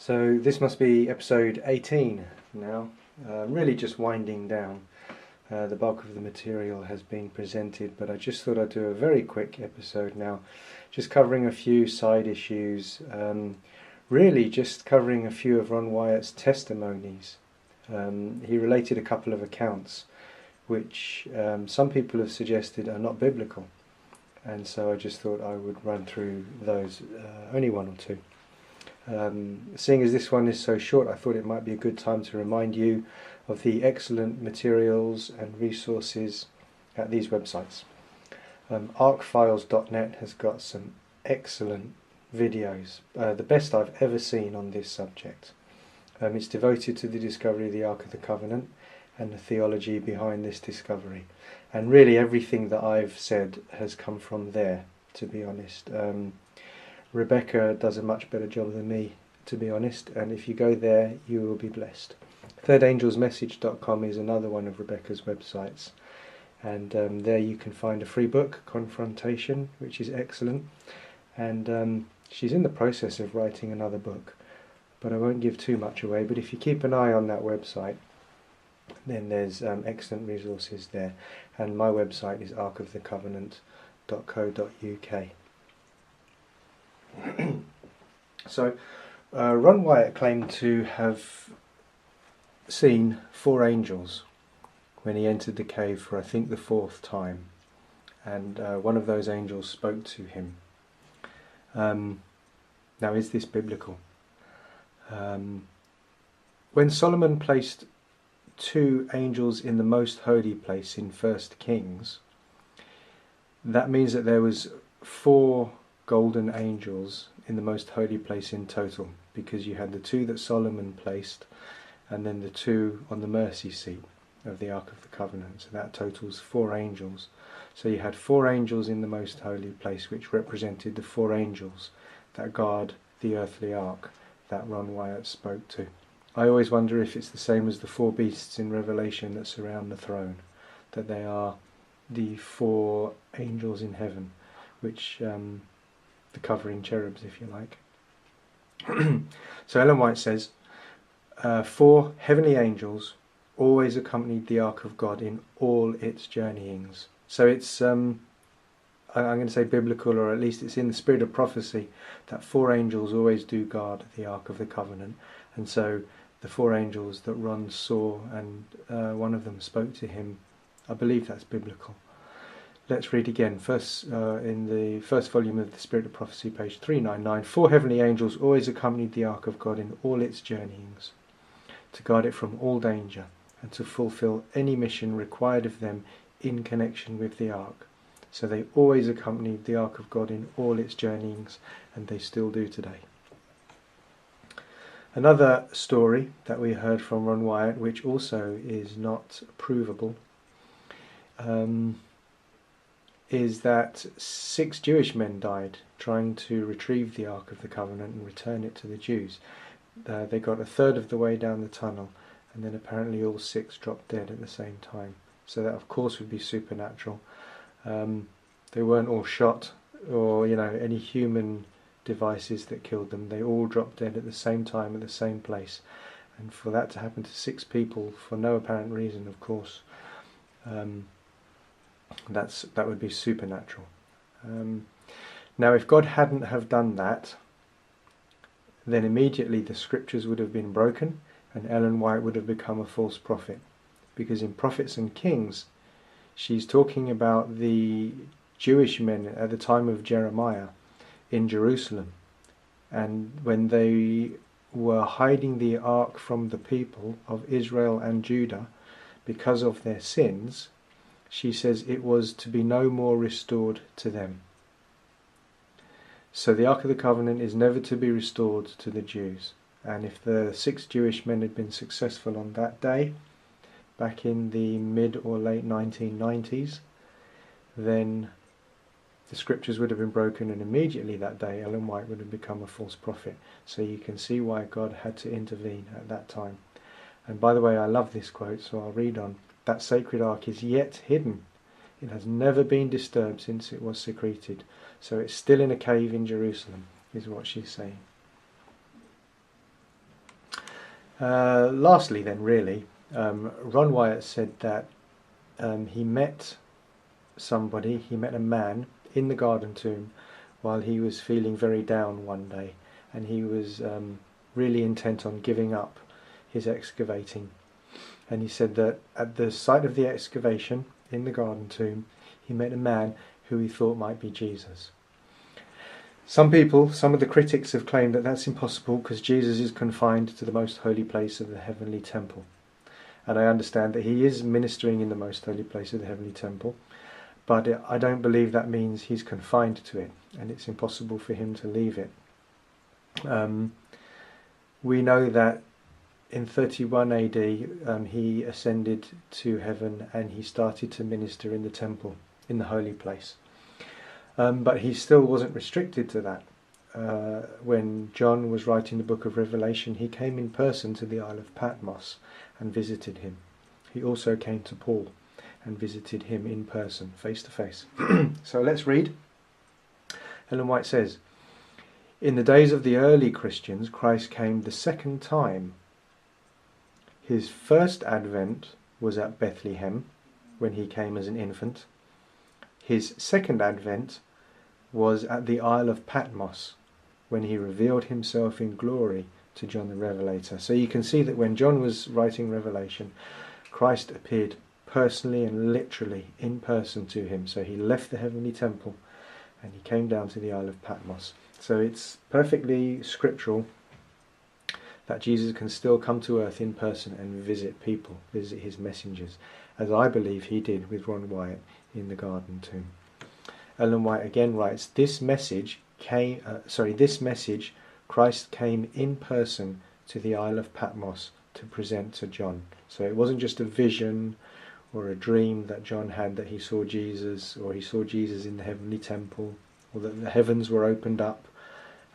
So this must be episode 18 now, really just winding down. The bulk of the material has been presented, but I just thought I'd do a very quick episode now, just covering a few side issues, really just covering a few of Ron Wyatt's testimonies. He related a couple of accounts which some people have suggested are not biblical, and so I just thought I would run through those, only one or two. Seeing as this one is so short, I thought it might be a good time to remind you of the excellent materials and resources at these websites. Arcfiles.net has got some excellent videos, the best I've ever seen on this subject. It's devoted to the discovery of the Ark of the Covenant and the theology behind this discovery. And really everything that I've said has come from there, to be honest. Rebecca does a much better job than me, to be honest, and if you go there you will be blessed. thirdangelsmessage.com is another one of Rebecca's websites, and there you can find a free book, Confrontation, which is excellent, and she's in the process of writing another book, but I won't give too much away. But if you keep an eye on that website, then there's excellent resources there, and my website is arkofthecovenant.co.uk. So Ron Wyatt claimed to have seen 4 angels when he entered the cave for I think the 4th time, and one of those angels spoke to him. Now, is this biblical? When Solomon placed 2 angels in the most holy place in 1 Kings, that means that there was 4 golden angels in the most holy place in total, because you had the 2 that Solomon placed and then the 2 on the mercy seat of the Ark of the Covenant, so that totals 4 angels. So you had 4 angels in the most holy place, which represented the 4 angels that guard the earthly ark that Ron Wyatt spoke to. I always wonder if it's the same as the 4 beasts in Revelation that surround the throne, that they are the 4 angels in heaven, which the covering cherubs, if you like. So Ellen White says, 4 heavenly angels always accompanied the Ark of God in all its journeyings. So it's, I'm going to say biblical, or at least it's in the spirit of prophecy, that 4 angels always do guard the Ark of the Covenant. And so the 4 angels that Ron saw, and one of them spoke to him, I believe that's biblical. Let's read again. First, in the first volume of the Spirit of Prophecy, page 399, 4 heavenly angels always accompanied the Ark of God in all its journeyings, to guard it from all danger, and to fulfill any mission required of them in connection with the Ark. So they always accompanied the Ark of God in all its journeyings, and they still do today. Another story that we heard from Ron Wyatt, which also is not provable, is that 6 Jewish men died trying to retrieve the Ark of the Covenant and return it to the Jews. They got a third of the way down the tunnel, and then apparently all 6 dropped dead at the same time. So that of course would be supernatural. They weren't all shot, or any human devices that killed them. They all dropped dead at the same time at the same place, and for that to happen to 6 people for no apparent reason, of course, that would be supernatural. Now, if God hadn't have done that, then immediately the scriptures would have been broken, and Ellen White would have become a false prophet, because in Prophets and Kings she's talking about the Jewish men at the time of Jeremiah in Jerusalem, and when they were hiding the ark from the people of Israel and Judah because of their sins, she says it was to be no more restored to them. So the Ark of the Covenant is never to be restored to the Jews. And if the 6 Jewish men had been successful on that day, back in the mid or late 1990s, then the scriptures would have been broken, and immediately that day Ellen White would have become a false prophet. So you can see why God had to intervene at that time. And by the way, I love this quote, so I'll read on. That sacred ark is yet hidden. It has never been disturbed since it was secreted. So it's still in a cave in Jerusalem, is what she's saying. Lastly then, really, Ron Wyatt said that he met a man in the garden tomb while he was feeling very down one day, and he was really intent on giving up his excavating. And he said that at the site of the excavation in the garden tomb, he met a man who he thought might be Jesus. Some of the critics have claimed that that's impossible because Jesus is confined to the most holy place of the heavenly temple. And I understand that he is ministering in the most holy place of the heavenly temple, but I don't believe that means he's confined to it, and it's impossible for him to leave it. We know that in 31 AD he ascended to heaven and he started to minister in the temple, in the holy place. But he still wasn't restricted to that. When John was writing the book of Revelation, he came in person to the Isle of Patmos and visited him. He also came to Paul and visited him in person, face to face. So let's read. Ellen White says, "In the days of the early Christians, Christ came the second time. His first advent was at Bethlehem, when he came as an infant. His second advent was at the Isle of Patmos, when he revealed himself in glory to John the Revelator." So you can see that when John was writing Revelation, Christ appeared personally and literally in person to him. So he left the heavenly temple and he came down to the Isle of Patmos. So it's perfectly scriptural that Jesus can still come to earth in person and visit people, visit his messengers, as I believe he did with Ron Wyatt in the garden tomb. Ellen White again writes, this message Christ came in person to the Isle of Patmos to present to John. So it wasn't just a vision or a dream that John had that he saw Jesus, or he saw Jesus in the heavenly temple, or that the heavens were opened up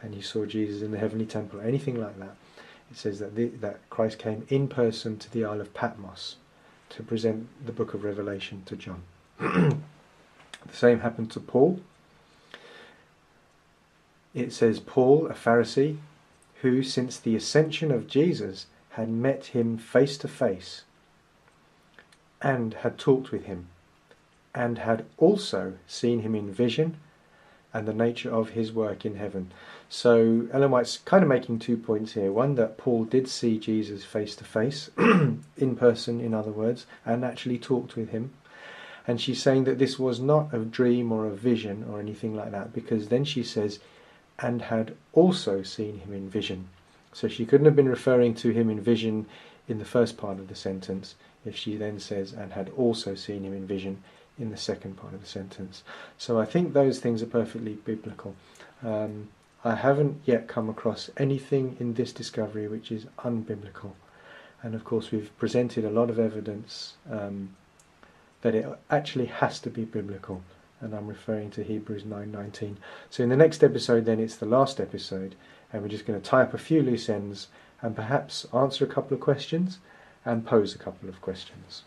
and he saw Jesus in the heavenly temple, or anything like that. It says that Christ came in person to the Isle of Patmos to present the book of Revelation to John. The same happened to Paul. It says, Paul, a Pharisee, who since the ascension of Jesus had met him face to face and had talked with him, and had also seen him in vision and the nature of his work in heaven. So Ellen White's kind of making 2 points here. One, that Paul did see Jesus face to face, in person in other words, and actually talked with him. And she's saying that this was not a dream or a vision or anything like that, because then she says, and had also seen him in vision. So she couldn't have been referring to him in vision in the first part of the sentence if she then says, and had also seen him in vision in the second part of the sentence. So I think those things are perfectly biblical. I haven't yet come across anything in this discovery which is unbiblical. And of course we've presented a lot of evidence that it actually has to be biblical. And I'm referring to Hebrews 9:19. So in the next episode then, it's the last episode, and we're just going to tie up a few loose ends and perhaps answer a couple of questions and pose a couple of questions.